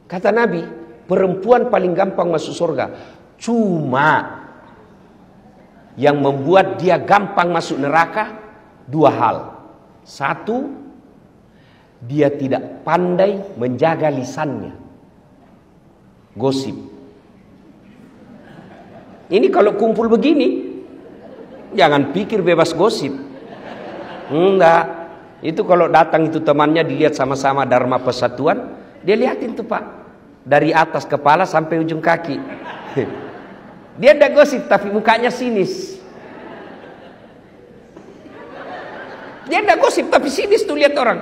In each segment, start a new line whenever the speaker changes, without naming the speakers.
Kata Nabi, perempuan paling gampang masuk surga. Cuma yang membuat dia gampang masuk neraka dua hal. Satu, dia tidak pandai menjaga lisannya. Gosip. Ini kalau kumpul begini, jangan pikir bebas gosip. Enggak. Itu kalau datang itu temannya dilihat sama-sama Dharma Persatuan, dia lihatin tuh Pak, dari atas kepala sampai ujung kaki. Dia ada gosip tapi mukanya sinis. Dia ada gosip tapi sinis tuh lihat orang.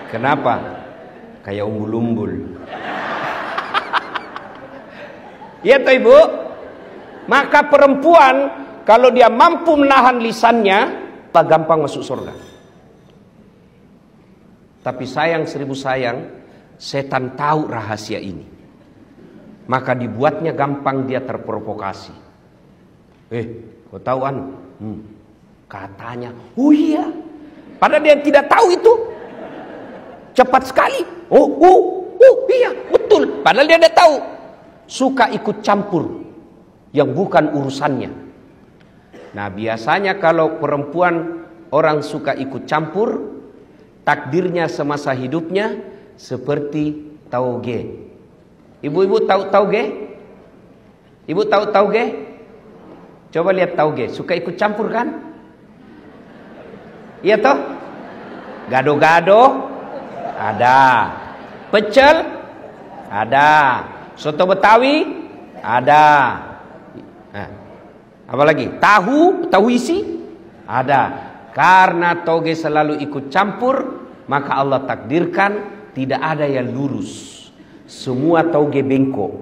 Kenapa? Kayak umbul-umbul. Ya toh Ibu? Maka perempuan kalau dia mampu menahan lisannya, tak gampang masuk surga. Tapi sayang seribu sayang, setan tahu rahasia ini. Maka dibuatnya gampang dia terprovokasi. Kau tahu katanya, oh iya. Padahal dia tidak tahu itu. Cepat sekali. Iya, betul. Padahal dia tidak tahu. Suka ikut campur yang bukan urusannya. Nah, biasanya kalau perempuan orang suka ikut campur, takdirnya semasa hidupnya seperti tauge. Ibu-ibu tahu tauge? Ibu tahu tauge? Coba lihat tauge, suka ikut campur kan? Iya toh? Gado-gado ada. Pecel ada. Soto Betawi ada. Apa lagi? Tahu isi ada. Karena toge selalu ikut campur, maka Allah takdirkan tidak ada yang lurus. Semua toge bengkok.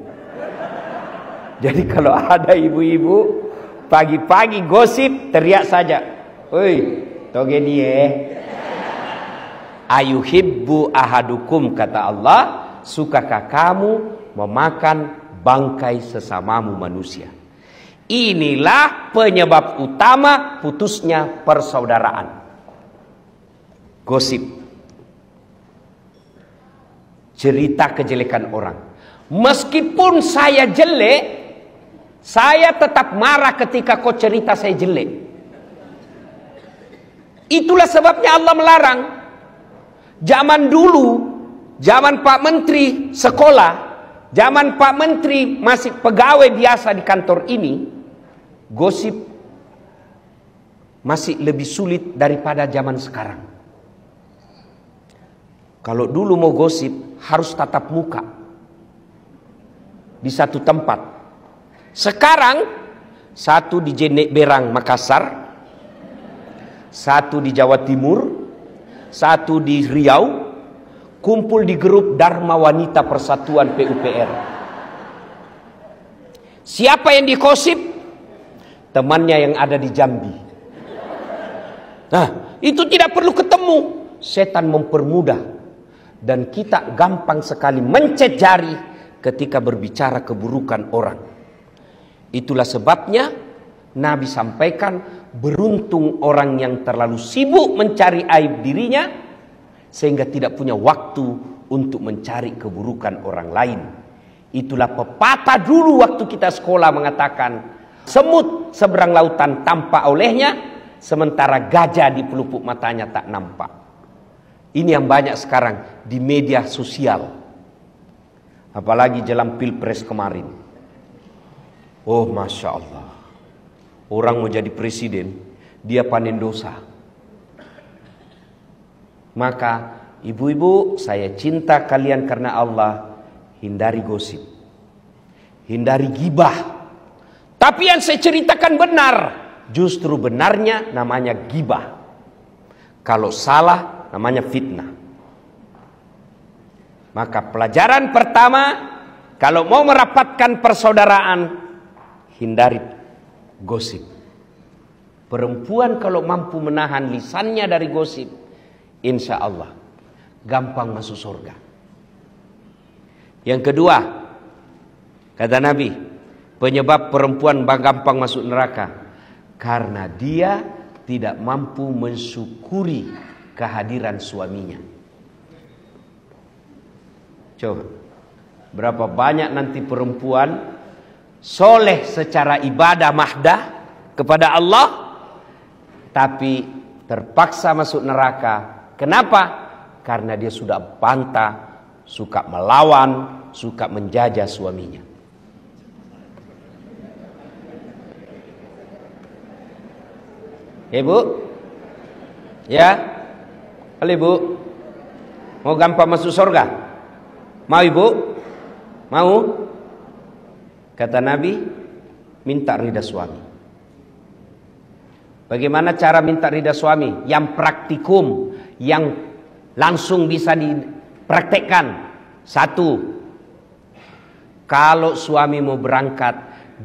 Jadi kalau ada ibu-ibu pagi-pagi gosip, teriak saja, "Oi, toge dia." Ayuhibbu ahadukum, kata Allah, sukakah kamu memakan bangkai sesamamu manusia? Inilah penyebab utama putusnya persaudaraan. Gosip. Cerita kejelekan orang. Meskipun saya jelek, saya tetap marah ketika kau cerita saya jelek. Itulah sebabnya Allah melarang. Zaman dulu, zaman Pak Menteri sekolah, zaman Pak Menteri masih pegawai biasa di kantor ini, gosip masih lebih sulit daripada zaman sekarang. Kalau dulu mau gosip harus tatap muka di satu tempat. Sekarang satu di Jeneberang Makassar, satu di Jawa Timur, satu di Riau, kumpul di grup Dharma Wanita Persatuan PUPR. Siapa yang dikosip? Temannya yang ada di Jambi. Nah, itu tidak perlu ketemu. Setan mempermudah. Dan kita gampang sekali mencet jari ketika berbicara keburukan orang. Itulah sebabnya Nabi sampaikan, beruntung orang yang terlalu sibuk mencari aib dirinya sehingga tidak punya waktu untuk mencari keburukan orang lain. Itulah pepatah dulu waktu kita sekolah mengatakan, semut seberang lautan tampak olehnya, sementara gajah di pelupuk matanya tak nampak. Ini yang banyak sekarang di media sosial. Apalagi jelang Pilpres kemarin. Oh, Masya Allah. Orang mau jadi presiden, dia panen dosa. Maka ibu-ibu, saya cinta kalian karena Allah, hindari gosip, hindari gibah. Tapi yang saya ceritakan benar, justru benarnya namanya gibah. Kalau salah namanya fitnah. Maka pelajaran pertama, kalau mau merapatkan persaudaraan, hindari gosip. Perempuan kalau mampu menahan lisannya dari gosip, insya Allah gampang masuk surga. Yang kedua, kata Nabi, penyebab perempuan gampang masuk neraka karena dia tidak mampu mensyukuri kehadiran suaminya. Coba, berapa banyak nanti perempuan soleh secara ibadah mahdah kepada Allah, tapi terpaksa masuk neraka. Kenapa? Karena dia sudah bantah, suka melawan, suka menjajah suaminya. Ibu, ya, halo ibu, mau gampang masuk surga? Mau ibu? Mau? Kata Nabi, minta ridha suami. Bagaimana cara minta ridha suami? Yang praktikum, yang langsung bisa dipraktekkan. Satu, kalau suami mau berangkat,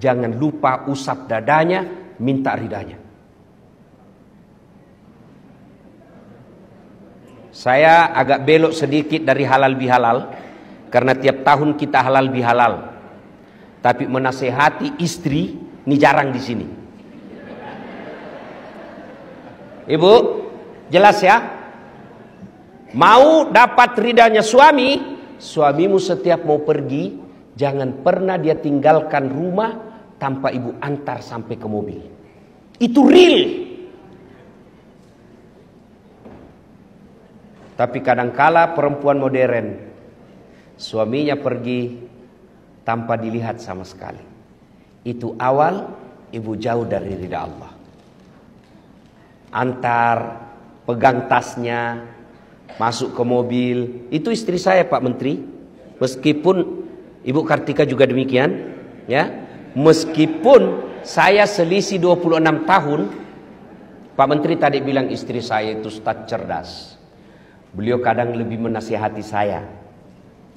jangan lupa usap dadanya, minta ridhanya. Saya agak belok sedikit dari halal bihalal, karena tiap tahun kita halal bihalal. Tapi menasehati istri, ini jarang di sini. Ibu, jelas ya? Mau dapat ridhanya suami, suamimu setiap mau pergi, jangan pernah dia tinggalkan rumah tanpa ibu antar sampai ke mobil. Itu real. Tapi kadangkala perempuan modern, suaminya pergi tanpa dilihat sama sekali. Itu awal ibu jauh dari ridha Allah. Antar, pegang tasnya, masuk ke mobil. Itu istri saya Pak Menteri. Meskipun Ibu Kartika juga demikian, ya. Meskipun saya selisih 26 tahun, Pak Menteri tadi bilang istri saya itu ustaz cerdas. Beliau kadang lebih menasihati saya.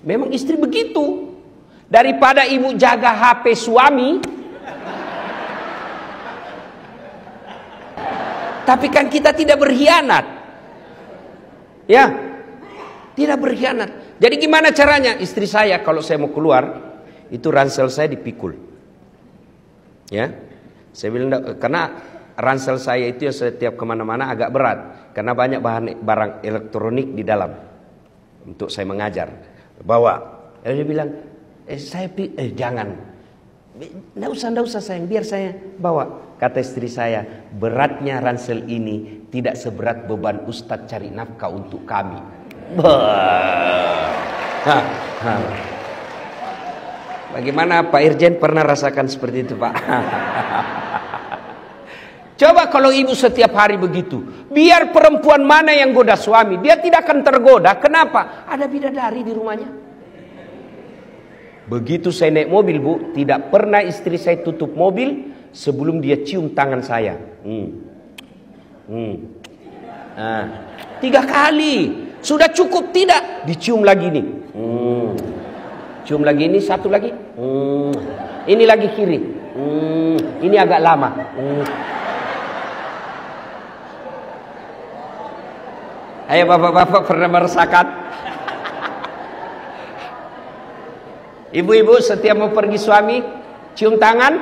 Memang istri begitu. Daripada ibu jaga HP suami, tapi kan kita tidak berkhianat. Ya, tidak berkhianat. Jadi gimana caranya? Istri saya kalau saya mau keluar, itu ransel saya dipikul. Ya, saya bilang karena ransel saya itu ya setiap kemana-mana agak berat, karena banyak barang elektronik di dalam untuk saya mengajar. Bawa. Lalu dia bilang, jangan, nggak usah sayang, biar saya bawa. Kata istri saya, beratnya ransel ini tidak seberat beban Ustadz cari nafkah untuk kami. Bagaimana Pak Irjen pernah rasakan seperti itu Pak? Coba kalau ibu setiap hari begitu, biar perempuan mana yang goda suami, dia tidak akan tergoda. Kenapa? Ada bidadari di rumahnya. Begitu saya naik mobil Bu, tidak pernah istri saya tutup mobil sebelum dia cium tangan saya. 3 kali. Sudah cukup tidak? Dicium lagi nih. Cium lagi ini, satu lagi. Ini lagi kiri. Ini agak lama. Ayo bapak-bapak pernah merasakan? Ibu-ibu setiap mau pergi suami cium tangan.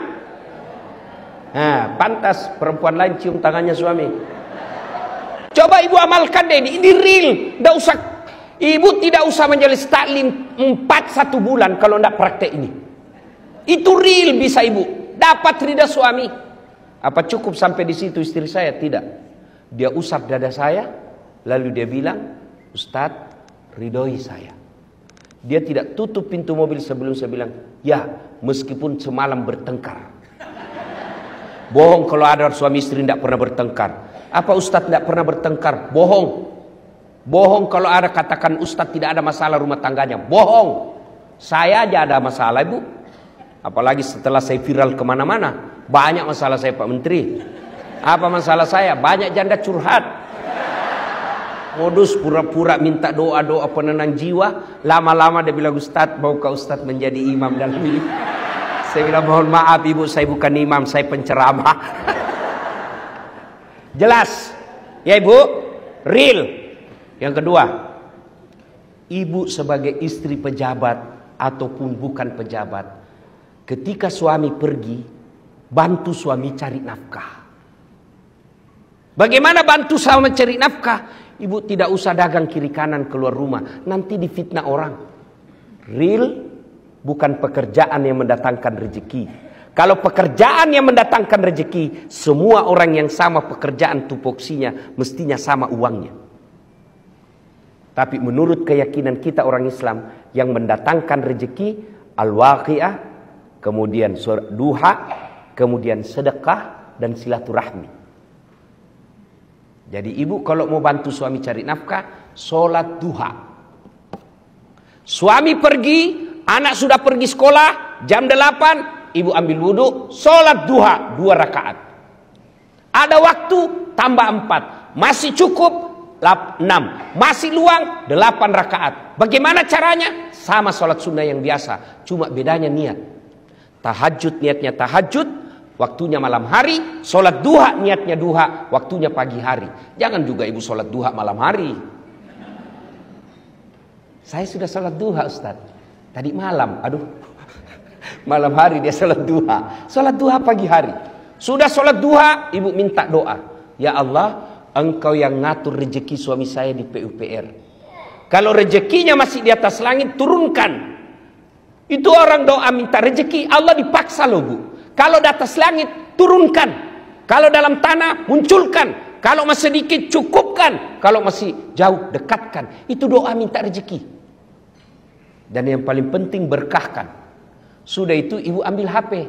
Nah, pantas perempuan lain cium tangannya suami. Coba ibu amalkan deh ini real. Nggak usah, ibu tidak usah menjelis taklim 1 bulan kalau nggak praktek ini. Itu real bisa ibu dapat ridha suami. Apa cukup sampai di situ istri saya? Tidak. Dia usap dada saya, lalu dia bilang, Ustadz, ridhoi saya. Dia tidak tutup pintu mobil sebelum saya bilang, ya meskipun semalam bertengkar. Bohong kalau ada suami istri tidak pernah bertengkar. Apa Ustadz tidak pernah bertengkar? Bohong. Bohong kalau ada katakan Ustadz tidak ada masalah rumah tangganya. Bohong. Saya aja ada masalah ibu. Apalagi setelah saya viral kemana-mana. Banyak masalah saya Pak Menteri. Apa masalah saya? Banyak janda curhat. Modus pura-pura minta doa-doa penenang jiwa. Lama-lama dia bilang, Ustadz, maukah Ustadz menjadi imam dalam ini? Saya bilang, mohon maaf ibu, saya bukan imam, saya penceramah. Jelas? Ya ibu? Real. Yang kedua, ibu sebagai istri pejabat ataupun bukan pejabat, ketika suami pergi, bantu suami cari nafkah. Bagaimana bantu suami cari nafkah? Ibu tidak usah dagang kiri kanan keluar rumah, nanti difitnah orang. Real bukan pekerjaan yang mendatangkan rezeki. Kalau pekerjaan yang mendatangkan rezeki, semua orang yang sama pekerjaan tupoksinya mestinya sama uangnya. Tapi menurut keyakinan kita orang Islam, yang mendatangkan rezeki al-waqi'ah, kemudian duha, kemudian sedekah dan silaturahmi. Jadi ibu kalau mau bantu suami cari nafkah, sholat duha. Suami pergi, anak sudah pergi sekolah, jam 8, ibu ambil wudhu, sholat duha 2 rakaat. Ada waktu, tambah 4. Masih cukup, 6. Masih luang, 8 rakaat. Bagaimana caranya? Sama sholat sunnah yang biasa, cuma bedanya niat. Tahajud niatnya tahajud, waktunya malam hari. Sholat duha niatnya duha, waktunya pagi hari. Jangan juga ibu sholat duha malam hari. Saya sudah sholat duha Ustaz, tadi malam. Aduh, malam hari dia sholat duha. Sholat duha pagi hari. Sudah sholat duha, ibu minta doa. Ya Allah, Engkau yang ngatur rezeki suami saya di PUPR. Kalau rezekinya masih di atas langit, turunkan. Itu orang doa minta rezeki, Allah dipaksa loh bu. Kalau di atas langit, turunkan. Kalau dalam tanah, munculkan. Kalau masih sedikit, cukupkan. Kalau masih jauh, dekatkan. Itu doa minta rezeki. Dan yang paling penting, berkahkan. Sudah itu, ibu ambil HP.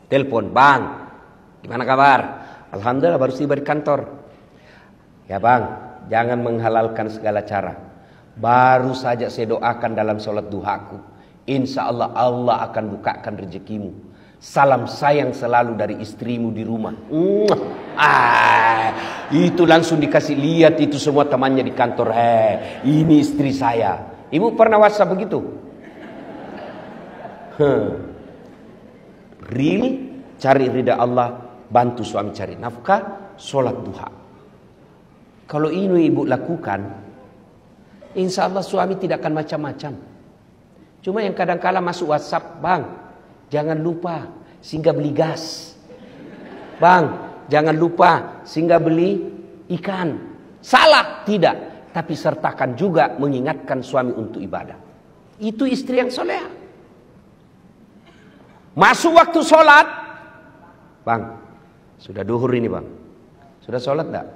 Telepon, bang, gimana kabar? Alhamdulillah baru tiba di kantor. Ya bang, jangan menghalalkan segala cara. Baru saja saya doakan dalam sholat duhaku. Insya Allah, Allah akan bukakan rezekimu. Salam sayang selalu dari istrimu di rumah. Itu langsung dikasih lihat itu semua temannya di kantor. Ini istri saya. Ibu pernah WhatsApp begitu? Real, cari ridha Allah, bantu suami cari nafkah, sholat duha. Kalau ini ibu lakukan, insya Allah suami tidak akan macam-macam. Cuma yang kadang-kala masuk WhatsApp, bang, jangan lupa singgah beli gas. Bang, jangan lupa singgah beli ikan. Salah? Tidak. Tapi sertakan juga mengingatkan suami untuk ibadah. Itu istri yang soleha. Masuk waktu sholat. Bang, sudah duhur ini bang. Sudah sholat enggak?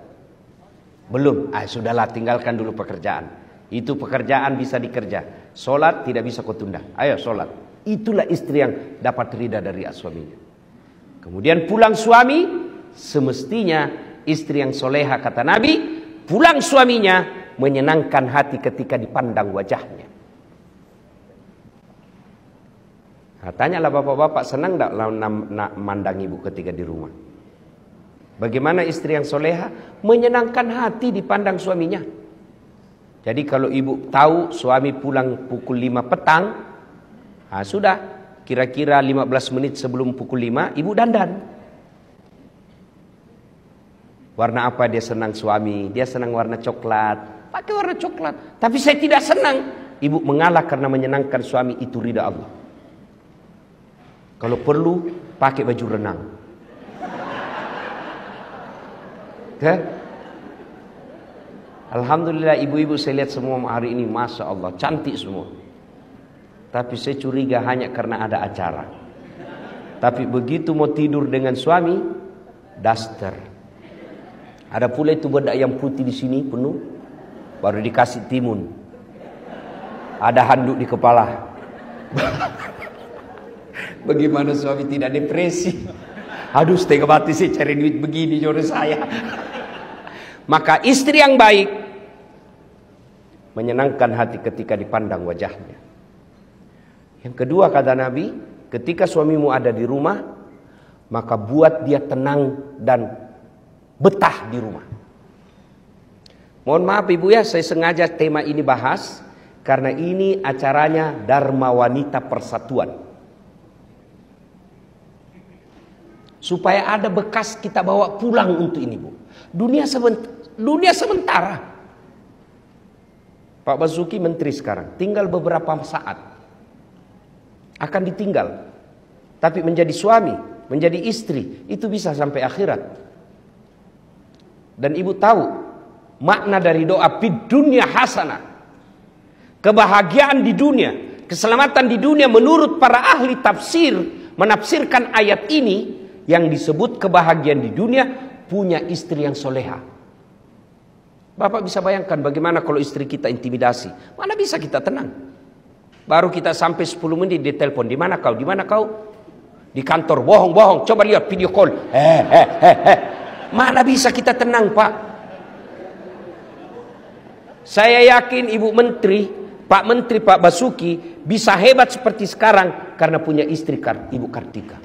Belum. Sudahlah, tinggalkan dulu pekerjaan. Itu pekerjaan bisa dikerja. Sholat tidak bisa kau tunda. Ayo sholat. Itulah istri yang dapat ridha dari suaminya. Kemudian pulang suami, semestinya istri yang soleha kata Nabi, pulang suaminya menyenangkan hati ketika dipandang wajahnya. Tanyalah bapak-bapak, senang tak mandang ibu ketika di rumah? Bagaimana istri yang soleha? Menyenangkan hati dipandang suaminya. Jadi kalau ibu tahu suami pulang pukul 5 petang, sudah kira-kira 15 menit sebelum pukul 5, ibu dandan. Warna apa dia senang suami? Dia senang warna coklat. Pakai warna coklat. Tapi saya tidak senang. Ibu mengalah karena menyenangkan suami, itu ridha Allah. Kalau perlu pakai baju renang. Alhamdulillah ibu-ibu saya lihat semua hari ini, Masya Allah, cantik semua. Tapi saya curiga hanya karena ada acara. Tapi begitu mau tidur dengan suami, daster. Ada pula itu bedak yang putih di sini penuh, baru dikasih timun. Ada handuk di kepala. Bagaimana suami tidak depresi? Aduh, setengah mati saya cari duit begini jodoh saya. Maka istri yang baik menyenangkan hati ketika dipandang wajahnya. Yang kedua kata Nabi, ketika suamimu ada di rumah, maka buat dia tenang dan betah di rumah. Mohon maaf ibu ya, saya sengaja tema ini bahas karena ini acaranya Dharma Wanita Persatuan. Supaya ada bekas kita bawa pulang untuk ini bu. Dunia sementara. Pak Basuki menteri sekarang, tinggal beberapa saat akan ditinggal. Tapi menjadi suami, menjadi istri, itu bisa sampai akhirat. Dan ibu tahu, makna dari doa fid dunya hasanah. Kebahagiaan di dunia, keselamatan di dunia menurut para ahli tafsir menafsirkan ayat ini yang disebut kebahagiaan di dunia punya istri yang soleha. Bapak bisa bayangkan bagaimana kalau istri kita intimidasi. Mana bisa kita tenang? Baru kita sampai 10 menit di telepon. Di mana kau? Di mana kau? Di kantor. Bohong. Coba lihat video call. Mana bisa kita tenang, Pak? Saya yakin Ibu Menteri, Pak Menteri, Pak Basuki bisa hebat seperti sekarang karena punya istri Ibu Kartika.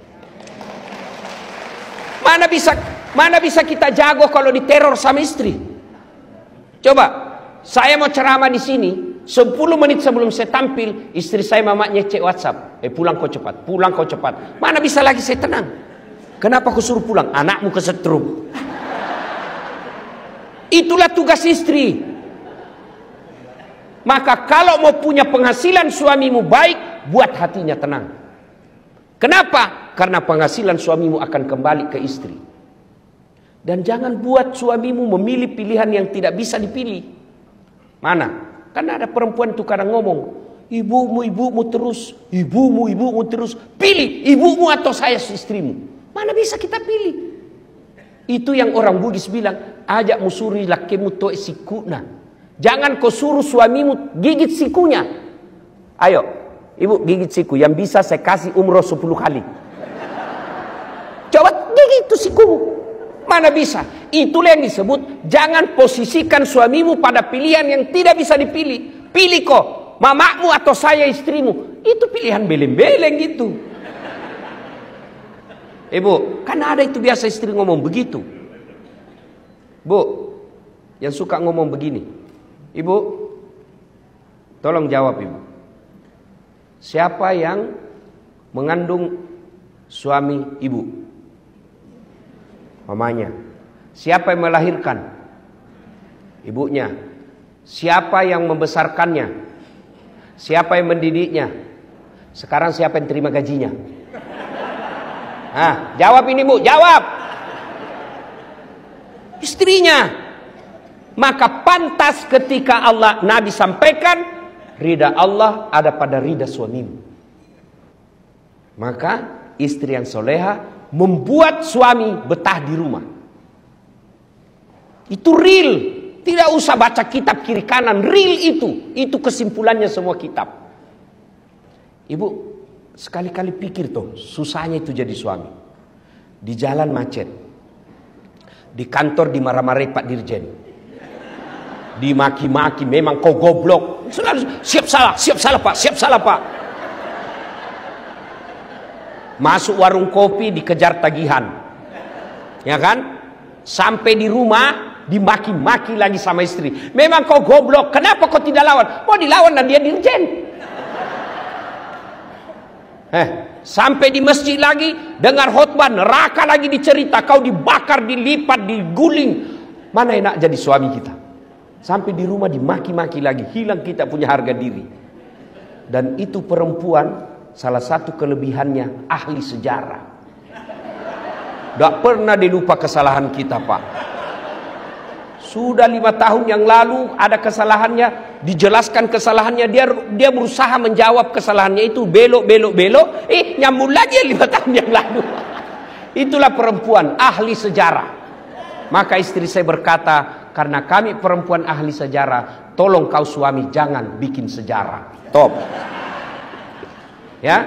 Mana bisa kita jago kalau diteror sama istri? Coba, saya mau ceramah di sini, 10 menit sebelum saya tampil, istri saya mamanya cek WhatsApp. Pulang kau cepat. Mana bisa lagi saya tenang? Kenapa kau suruh pulang? Anakmu kesetrum. Itulah tugas istri. Maka kalau mau punya penghasilan suamimu baik, buat hatinya tenang. Kenapa? Karena penghasilan suamimu akan kembali ke istri. Dan jangan buat suamimu memilih pilihan yang tidak bisa dipilih. Mana? Kan ada perempuan itu kadang ngomong, ibumu terus, ibumu terus. Pilih ibumu atau saya istrimu. Mana bisa kita pilih? Itu yang orang Bugis bilang, ajak musuri lakimu to sikuna. Jangan kau suruh suamimu gigit sikunya. Ayo, ibu gigit siku. Yang bisa saya kasih umroh 10 kali. Coba gigit itu sikumu. Mana bisa? Itulah yang disebut jangan posisikan suamimu pada pilihan yang tidak bisa dipilih. Pilih kok, mamamu atau saya istrimu. Itu pilihan beleng-beleng gitu. Ibu, kan ada itu biasa istri ngomong begitu. Bu, yang suka ngomong begini. Ibu, tolong jawab ibu. Siapa yang mengandung suami ibu? Mamanya. Siapa yang melahirkan? Ibunya. Siapa yang membesarkannya? Siapa yang mendidiknya? Sekarang siapa yang terima gajinya? Jawab ini bu, jawab. Istrinya. Maka pantas ketika Nabi sampaikan, ridha Allah ada pada ridha suamimu. Maka istri yang soleha membuat suami betah di rumah. Itu real. Tidak usah baca kitab kiri kanan. Real itu. Itu kesimpulannya semua kitab. Ibu, sekali-kali pikir tuh, susahnya itu jadi suami. Di jalan macet. Di kantor dimarah-marahi Pak Dirjen. Dimaki-maki, memang kau goblok. Siap salah Pak. Masuk warung kopi dikejar tagihan. Ya kan? Sampai di rumah dimaki-maki lagi sama istri. Memang kau goblok, kenapa kau tidak lawan? Mau dilawan dan dia dirjen. Sampai di masjid lagi dengar khotbah, neraka lagi dicerita, kau dibakar, dilipat, diguling. Mana enak jadi suami kita? Sampai di rumah dimaki-maki lagi, hilang kita punya harga diri. Dan itu perempuan salah satu kelebihannya ahli sejarah. Tidak pernah dilupa kesalahan kita, Pak. Sudah 5 tahun yang lalu ada kesalahannya, dijelaskan kesalahannya, dia berusaha menjawab kesalahannya itu, belok, nyambung lagi 5 tahun yang lalu. Itulah perempuan ahli sejarah. Maka istri saya berkata, karena kami perempuan ahli sejarah, tolong kau suami jangan bikin sejarah. Top. Ya,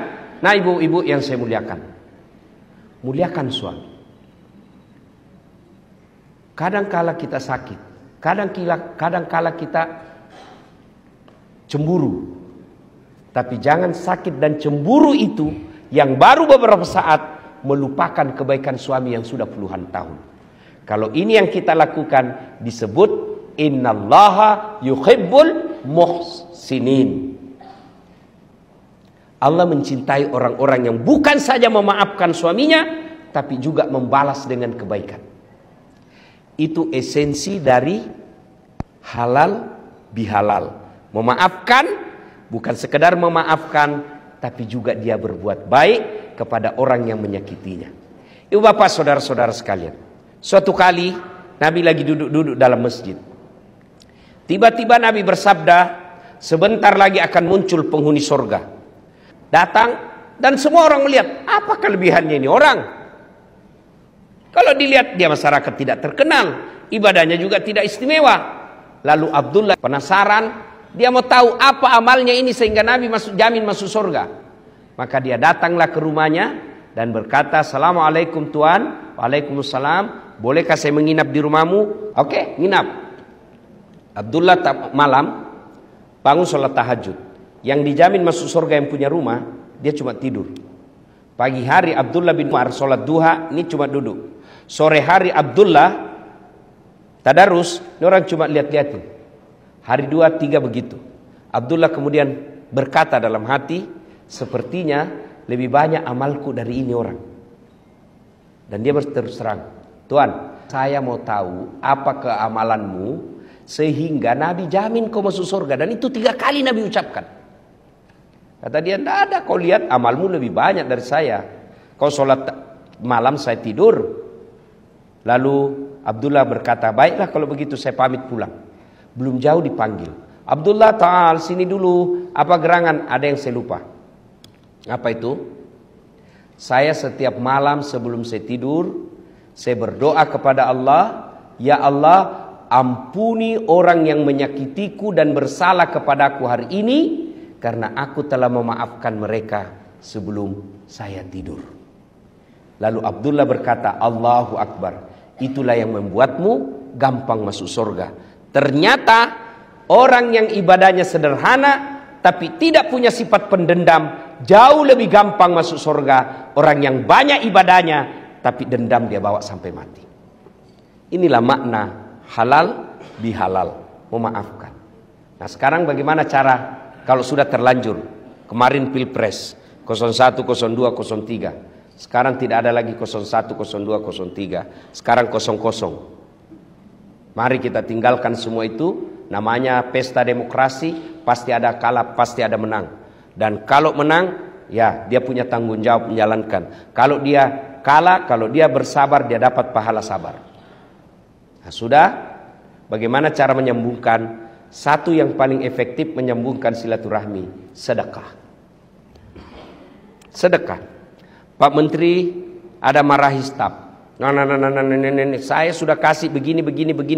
nah ibu-ibu yang saya muliakan, muliakan suami. Kadang-kala kita sakit, kadang-kala kita cemburu. Tapi jangan sakit dan cemburu itu yang baru beberapa saat melupakan kebaikan suami yang sudah puluhan tahun. Kalau ini yang kita lakukan disebut innallaha yuhibbul muhsinin. Allah mencintai orang-orang yang bukan saja memaafkan suaminya, tapi juga membalas dengan kebaikan. Itu esensi dari halal bihalal. Memaafkan, bukan sekedar memaafkan, tapi juga dia berbuat baik kepada orang yang menyakitinya. Ibu bapak saudara-saudara sekalian, suatu kali Nabi lagi duduk-duduk dalam masjid. Tiba-tiba Nabi bersabda, sebentar lagi akan muncul penghuni surga. Datang dan semua orang melihat, apa kelebihannya ini orang? Kalau dilihat dia masyarakat tidak terkenal, ibadahnya juga tidak istimewa. Lalu Abdullah penasaran, dia mau tahu apa amalnya ini sehingga Nabi jamin masuk surga. Maka dia datanglah ke rumahnya dan berkata, "Assalamualaikum Tuan." "Waalaikumsalam. Bolehkah saya menginap di rumahmu?" "Oke, nginap." Abdullah malam bangun sholat tahajud. Yang dijamin masuk surga yang punya rumah, dia cuma tidur. Pagi hari Abdullah bin Umar sholat duha, ini cuma duduk. Sore hari Abdullah tadarus, ini orang cuma lihat-lihatin. Hari 2, 3 begitu. Abdullah kemudian berkata dalam hati, sepertinya lebih banyak amalku dari ini orang. Dan dia berterus terang, "Tuan, saya mau tahu apa keamalanmu sehingga Nabi jamin kau masuk surga." Dan itu 3 kali Nabi ucapkan. Kata dia, "Tidak ada, kau lihat amalmu lebih banyak dari saya. Kau sholat malam, saya tidur." Lalu Abdullah berkata, "Baiklah kalau begitu saya pamit pulang." Belum jauh dipanggil, "Abdullah, ta'al sini dulu. Apa gerangan?" "Ada yang saya lupa." "Apa itu?" "Saya setiap malam sebelum saya tidur, saya berdoa kepada Allah, ya Allah, ampuni orang yang menyakitiku dan bersalah kepadaku hari ini, karena aku telah memaafkan mereka sebelum saya tidur." Lalu Abdullah berkata, "Allahu Akbar, itulah yang membuatmu gampang masuk surga." Ternyata orang yang ibadahnya sederhana tapi tidak punya sifat pendendam jauh lebih gampang masuk surga. Orang yang banyak ibadahnya tapi dendam dia bawa sampai mati. Inilah makna halal bihalal, memaafkan. Nah sekarang bagaimana cara kalau sudah terlanjur? Kemarin Pilpres 01, 02, 03. Sekarang tidak ada lagi 01, 02, 03. Sekarang 00. Mari kita tinggalkan semua itu. Namanya pesta demokrasi, pasti ada kalah, pasti ada menang. Dan kalau menang, ya dia punya tanggung jawab menjalankan. Kalau dia kalah, kalau dia bersabar, dia dapat pahala sabar. Nah, sudah. Bagaimana cara menyambungkan? Satu yang paling efektif menyambungkan silaturahmi, sedekah. Sedekah. Pak Menteri ada marahi staf. Nah, saya sudah kasih begini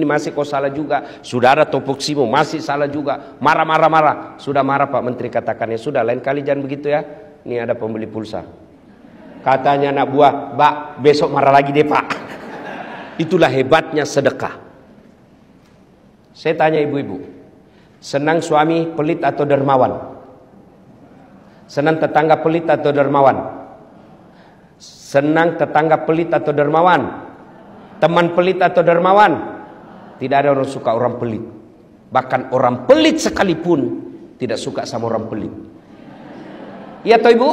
masih kau salah juga. Sudah ada topoksimu masih salah juga. Marah. Sudah marah Pak Menteri, katakan, ya sudah, lain kali jangan begitu ya. Ini ada pembeli pulsa. Katanya anak buah, "Pak, besok marah lagi deh Pak." Itulah hebatnya sedekah. Saya tanya ibu-ibu, senang suami pelit atau dermawan? Senang tetangga pelit atau dermawan? Senang tetangga pelit atau dermawan? Teman pelit atau dermawan? Tidak ada orang suka orang pelit. Bahkan orang pelit sekalipun tidak suka sama orang pelit. Iya toh ibu?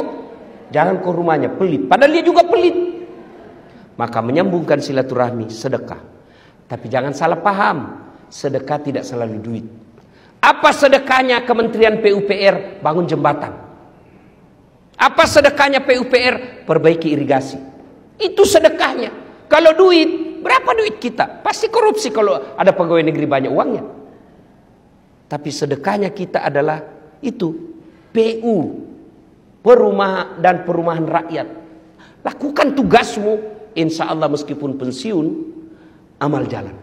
Jangan ke rumahnya pelit, padahal dia juga pelit. Maka menyambungkan silaturahmi, sedekah. Tapi jangan salah paham, sedekah tidak selalu duit. Apa sedekahnya Kementerian PUPR? Bangun jembatan. Apa sedekahnya PUPR? Perbaiki irigasi. Itu sedekahnya. Kalau duit, berapa duit kita? Pasti korupsi kalau ada pegawai negeri banyak uangnya. Tapi sedekahnya kita adalah itu, PU, perumahan rakyat. Lakukan tugasmu, insya Allah meskipun pensiun, amal jalan.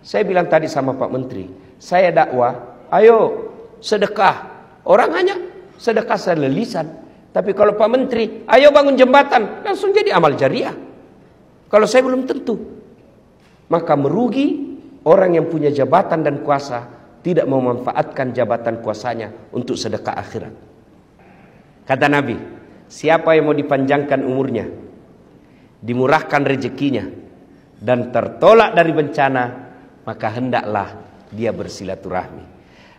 Saya bilang tadi sama Pak Menteri, saya dakwah, ayo sedekah. Orang hanya sedekah secara lisan. Tapi kalau Pak Menteri, ayo bangun jembatan, langsung jadi amal jariah. Kalau saya belum tentu. Maka merugi orang yang punya jabatan dan kuasa, tidak memanfaatkan jabatan kuasanya untuk sedekah akhirat. Kata Nabi, siapa yang mau dipanjangkan umurnya, dimurahkan rezekinya, dan tertolak dari bencana, maka hendaklah dia bersilaturahmi.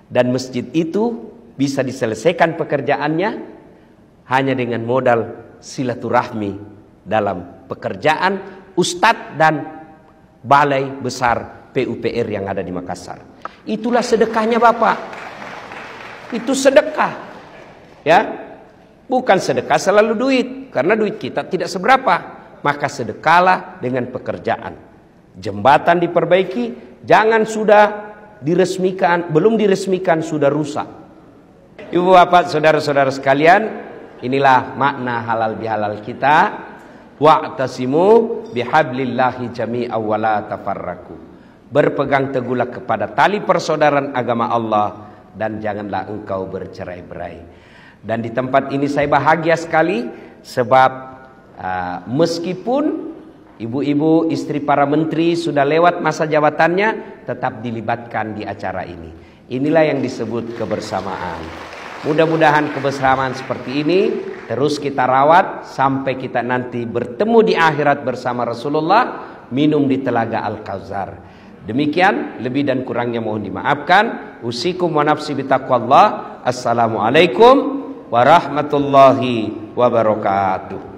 Dan masjid itu bisa diselesaikan pekerjaannya hanya dengan modal silaturahmi dalam pekerjaan ustadz dan balai besar PUPR yang ada di Makassar. Itulah sedekahnya Bapak. Itu sedekah. Ya. Bukan sedekah selalu duit, karena duit kita tidak seberapa. Maka sedekahlah dengan pekerjaan. Jembatan diperbaiki, jangan sudah diresmikan, belum diresmikan sudah rusak. Ibu bapak saudara-saudara sekalian, inilah makna halal bihalal kita. Wa'tasimu bihablillahi jami'an wa la tafarraqu. Berpegang teguhlah kepada tali persaudaraan agama Allah dan janganlah engkau bercerai-berai. Dan di tempat ini saya bahagia sekali sebab meskipun ibu-ibu istri para menteri sudah lewat masa jabatannya, tetap dilibatkan di acara ini. Inilah yang disebut kebersamaan. Mudah-mudahan kebersamaan seperti ini terus kita rawat sampai kita nanti bertemu di akhirat bersama Rasulullah minum di telaga Al-Kautsar. Demikian, lebih dan kurangnya mohon dimaafkan. Usikum wa nafsi bitaqwallah. Assalamualaikum warahmatullahi wabarakatuh.